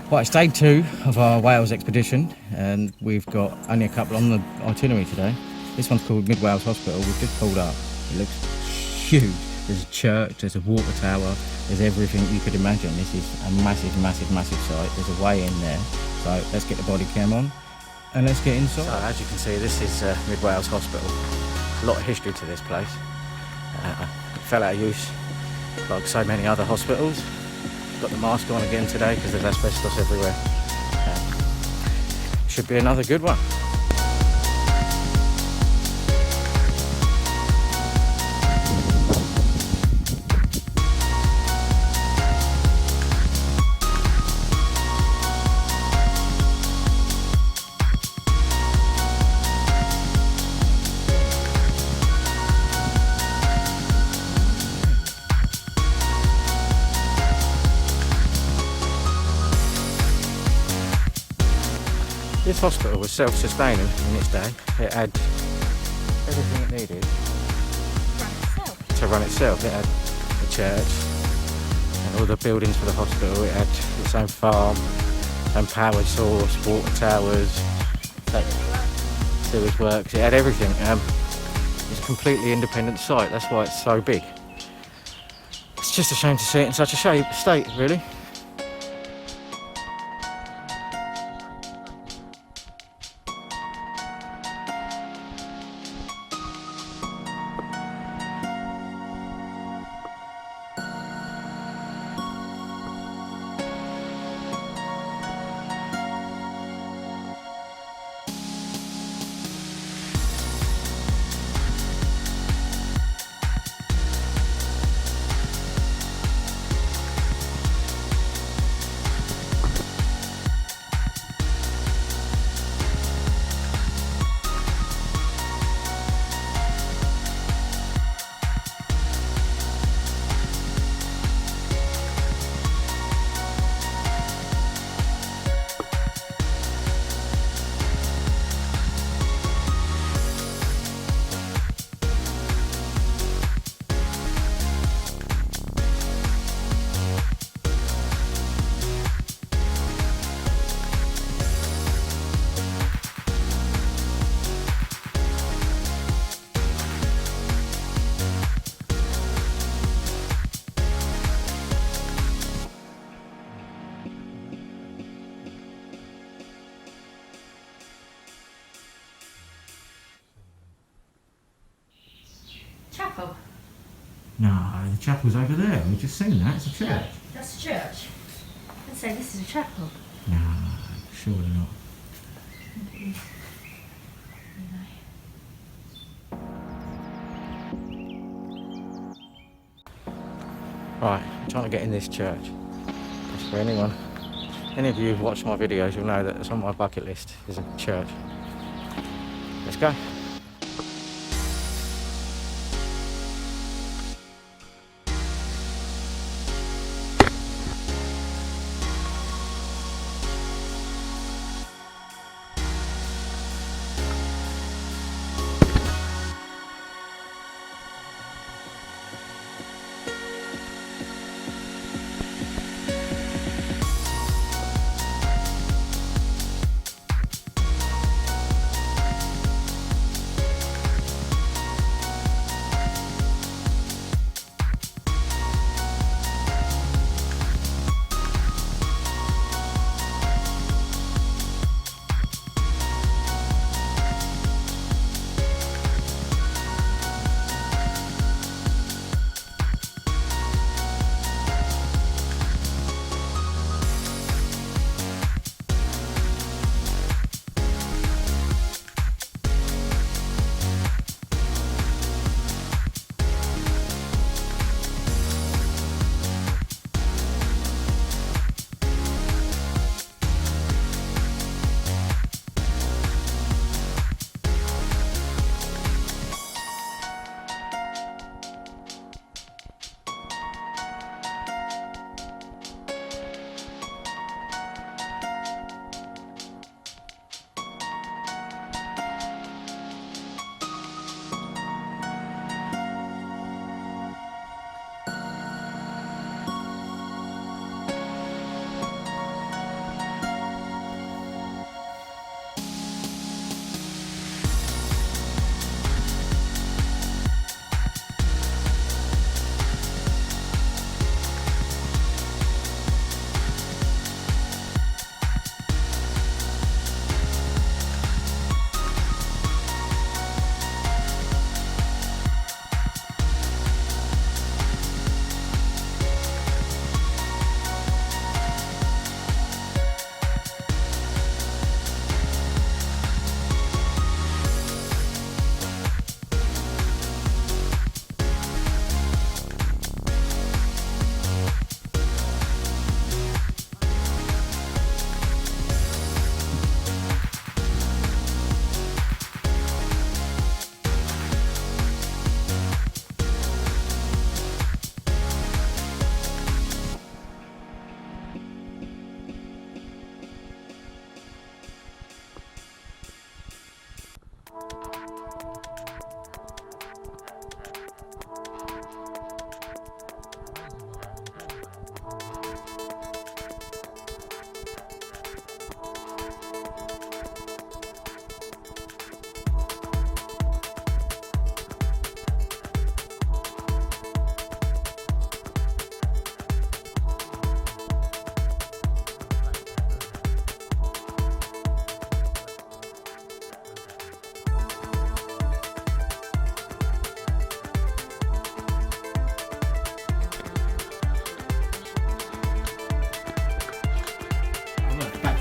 Right, it's day 2 of our Wales expedition, and we've got only a couple on the itinerary today. This one's called Mid Wales Hospital. We've just pulled up. It looks huge. There's a church, there's a water tower, there's everything you could imagine. This is a massive, massive, massive site. There's a way in there. So let's get the body cam on and let's get inside. So as you can see, this is Mid Wales Hospital. A lot of history to this place. It fell out of use like so many other hospitals. Got the mask on again today because there's asbestos everywhere. Should be another good one. This hospital was self-sustaining in its day. It had everything it needed to run itself. It had a church and all the buildings for the hospital. It had its own farm, its own power source, water towers, sewage works. It had everything. It's a completely independent site. That's why it's so big. It's just a shame to see it in such a state, really. Chapel? No, the chapel's over there. We've just seen that. It's a church. No, that's a church. I'd say this is a chapel. No, surely not. Right, I'm trying to get in this church. Just for any of you who've watched my videos, you'll know that it's on my bucket list is a church. Let's go.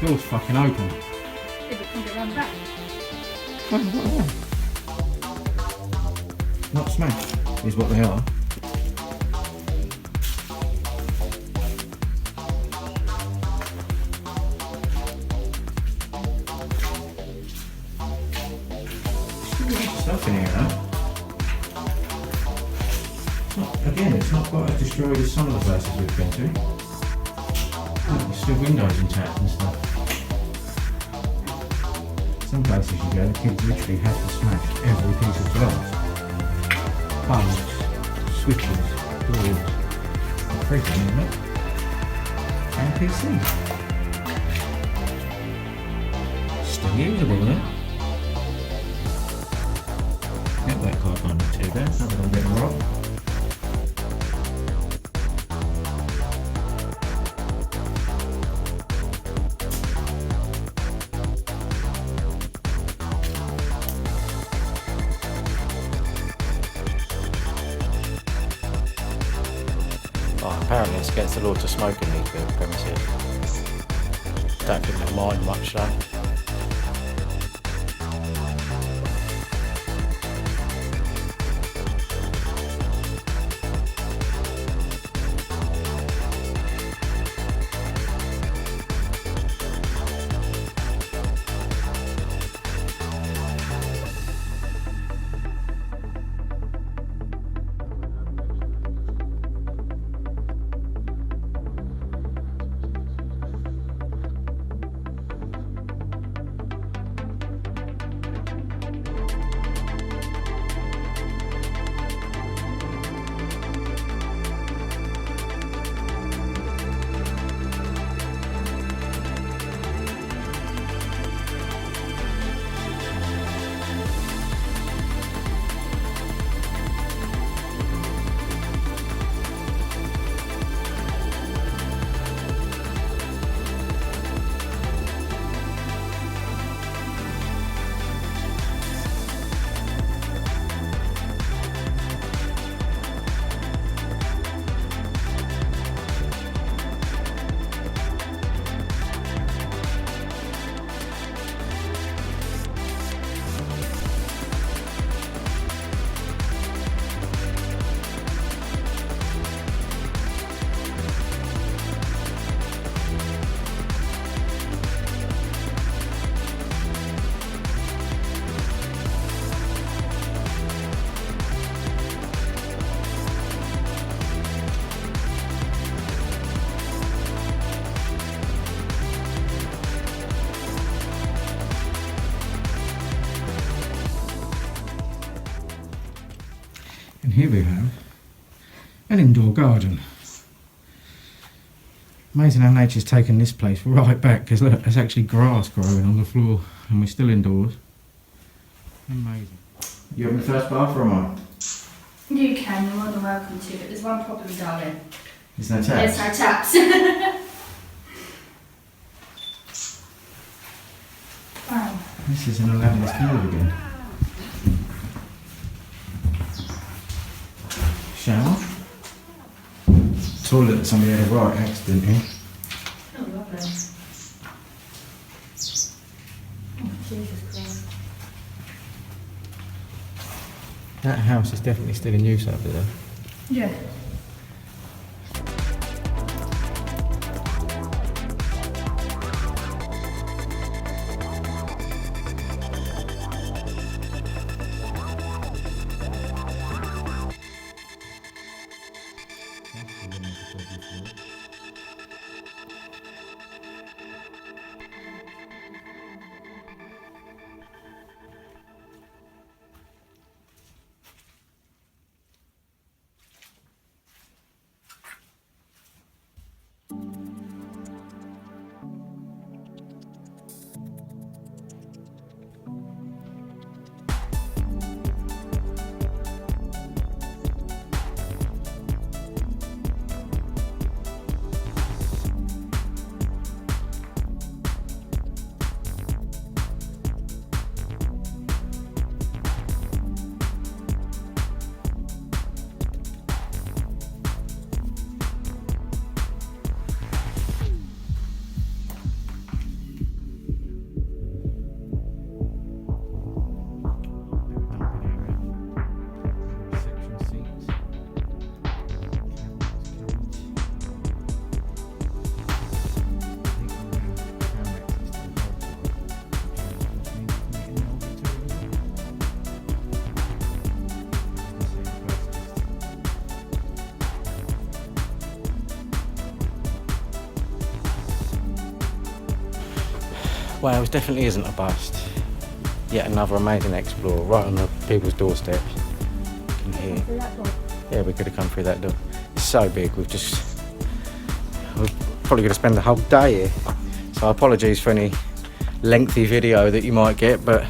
door's fucking open. Yeah, but can we run back? Not smashed, is what they are. Stuff in here, though. Again, it's not quite as destroyed as some of the places we've been to. There's still windows intact and stuff. Some places you go, the kids literally have to smash every piece of glass. Bulbs, switches, doors, everything, isn't it? And PCs. Still usable, isn't it? Network card not too bad, have a little bit of rock. Oh, apparently it's against the law to smoke in these premises. Don't think they mind much though. And here we have an indoor garden. Amazing how nature's taken this place right back, because look, there's actually grass growing on the floor and we're still indoors. Amazing. You having the first bath or am I? You can, you're more than welcome to, but there's one problem, darling. There's no taps? There's no taps. Wow. This is an Aladdin's cave again. Shower. Toilet that somebody had a right accident in. Oh, lovely. Oh, Jesus Christ. That house is definitely still in use over there. Yeah. Wales definitely isn't a bust. Yet another amazing explorer right on the people's doorsteps. You can hear. Yeah, we could have come through that door. It's so big, we're probably going to spend the whole day here. So apologies for any lengthy video that you might get, but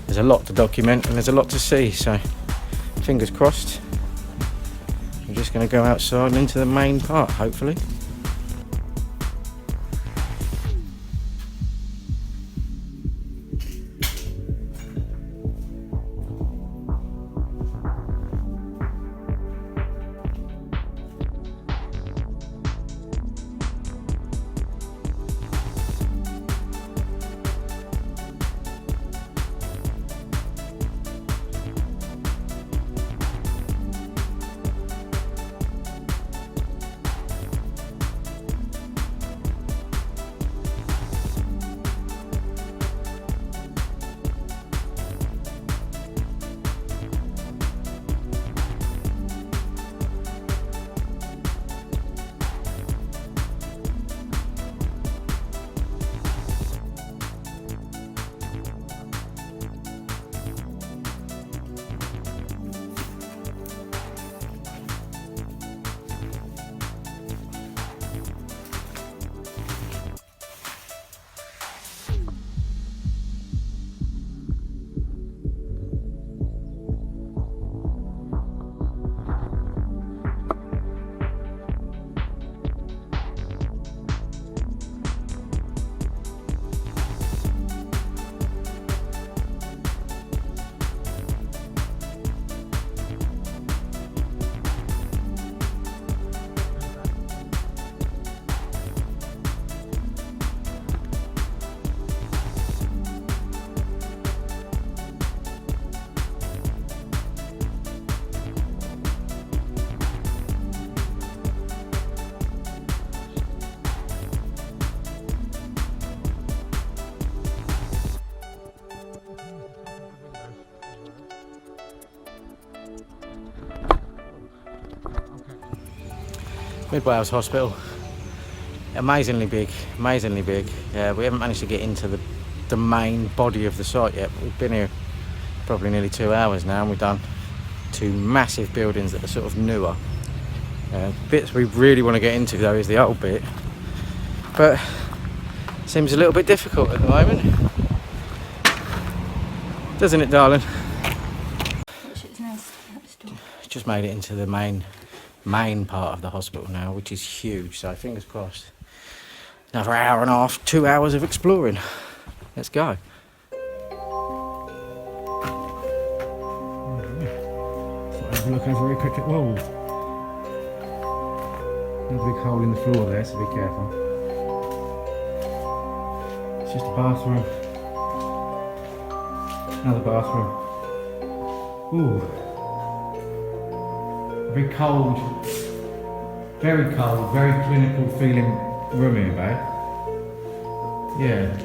there's a lot to document and there's a lot to see, so fingers crossed. We're just going to go outside and into the main part, hopefully. Mid Wales Hospital, amazingly big, amazingly big. We haven't managed to get into the main body of the site yet. We've been here probably nearly 2 hours now, and we've done 2 massive buildings that are sort of newer. Bits we really want to get into though is the old bit, but seems a little bit difficult at the moment, doesn't it, darling? Just made it into the main part of the hospital now, which is huge, so fingers crossed. Another hour and a half, 2 hours of exploring. Let's go. Have a look over a cricket wall. Another big hole in the floor there, so be careful. It's just a bathroom. Another bathroom. Ooh. Very cold, very clinical feeling room here, babe. Yeah.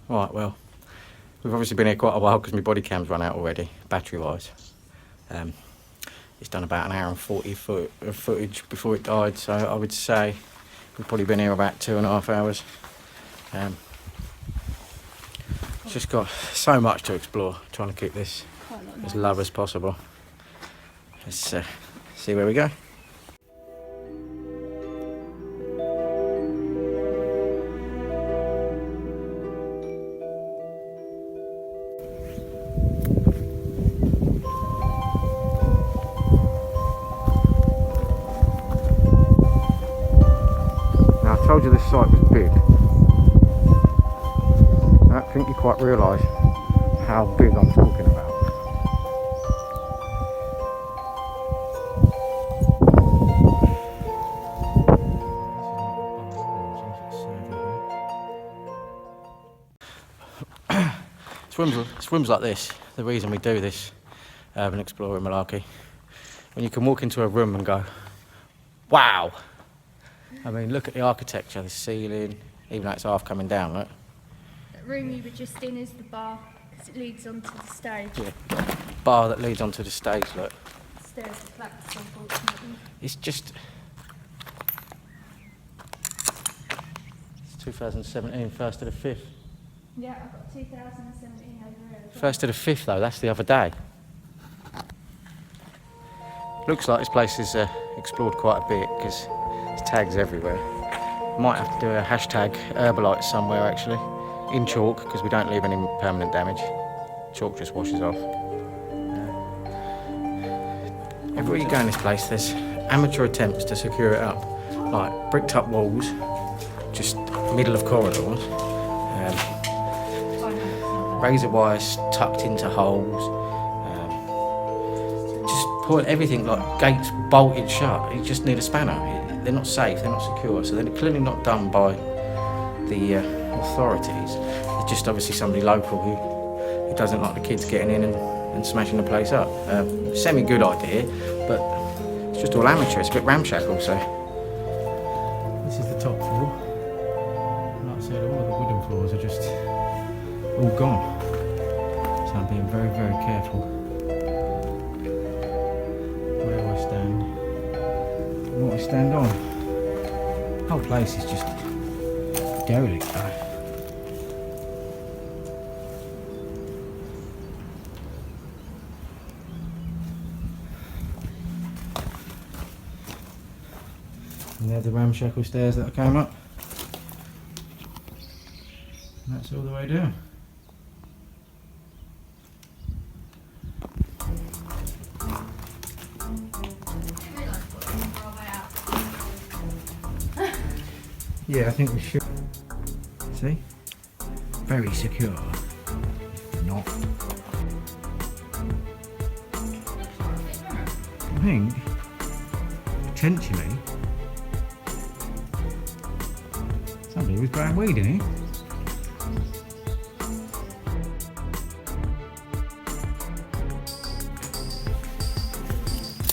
Right, well, we've obviously been here quite a while because my body cam's run out already, battery wise. It's done about an hour and 40 of footage before it died, so I would say we've probably been here about 2.5 hours. It's just got so much to explore, trying to keep this as low as possible. Let's see where we go. told you this site was big. I don't think you quite realise how big I'm talking about. It's rooms like this, the reason we do this urban exploring malarkey. When you can walk into a room and go, wow! I mean, look at the architecture, the ceiling, even though it's half coming down, right? That room you were just in is the bar, because it leads onto the stage. Yeah, bar that leads onto the stage, look. The stairs are collapsed, unfortunately. It's just... It's 2017, 1st to the 5th. Yeah, I've got 2017 over here as well. 1st to the 5th though, that's the other day. Looks like this place is explored quite a bit because there's tags everywhere. Might have to do a hashtag Urbalites somewhere actually, in chalk, because we don't leave any permanent damage. Chalk just washes off. Everywhere you go in this place, there's amateur attempts to secure it up. Like bricked up walls, just middle of corridors. Razor wires tucked into holes, just put everything like gates bolted shut. You just need a spanner. They're not safe, they're not secure, so they're clearly not done by the authorities. It's just obviously somebody local who doesn't like the kids getting in and smashing the place up. Semi-good idea, but it's just all amateur. It's a bit ramshackle, so. This is the top floor. Like I said, all of the wooden floors are just all gone. So I'm being very, very careful where I stand and what I stand on. The whole place is just derelict though. And there's the ramshackle stairs that I came up. And that's all the way down. Yeah, I think we should. See? Very secure. Not. I think, potentially, somebody was growing weed in here.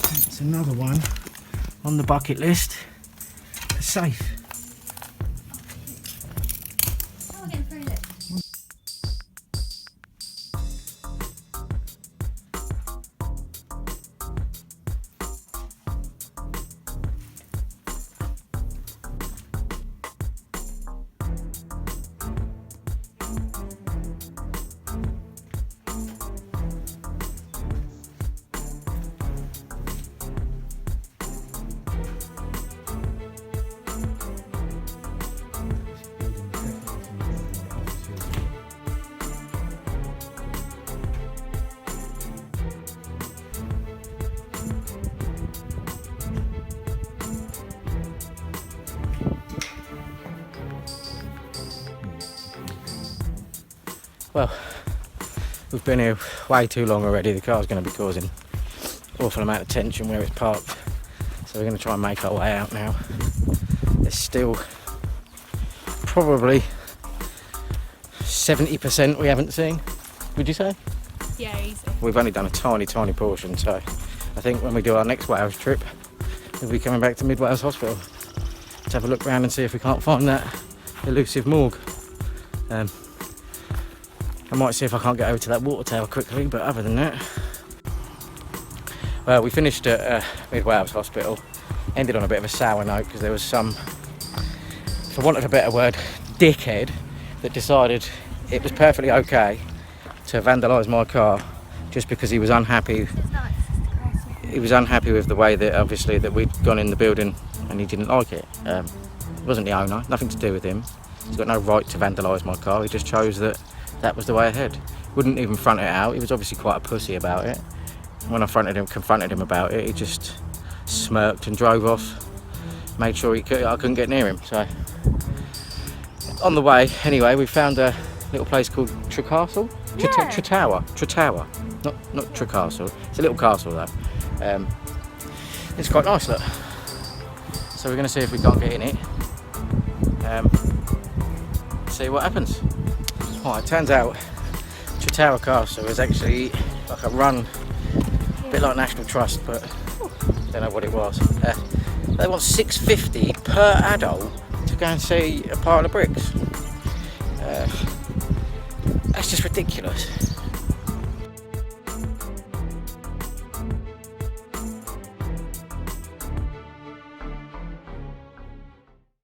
That's another one on the bucket list. A safe. Well, we've been here way too long already. The car's going to be causing an awful amount of tension where it's parked. So we're going to try and make our way out now. There's still probably 70% we haven't seen, would you say? Yeah, easy. We've only done a tiny portion, so I think when we do our next Wales trip, we'll be coming back to Mid Wales Hospital to have a look around and see if we can't find that elusive morgue. I might see if I can't get over to that water tower quickly, but other than that... Well, we finished at Mid Wales Hospital, ended on a bit of a sour note because there was some, for want of a better word, dickhead that decided it was perfectly okay to vandalise my car just because he was unhappy. He was unhappy with the way that obviously that we'd gone in the building and he didn't like it. It wasn't the owner, nothing to do with him. He's got no right to vandalise my car. He just chose that was the way ahead. Wouldn't even front it out. He was obviously quite a pussy about it. When I confronted him about it, he just smirked and drove off. Made sure I couldn't get near him. So On the way, anyway, we found a little place called Trecastle. Yeah. Tretower. Not Trecastle. It's a little castle though. It's quite nice, look. So we're going to see if we can't get in it. See what happens. It turns out Tretower Castle is actually like a run, a bit like National Trust, but don't know what it was. They want $6.50 per adult to go and see a pile of bricks. That's just ridiculous.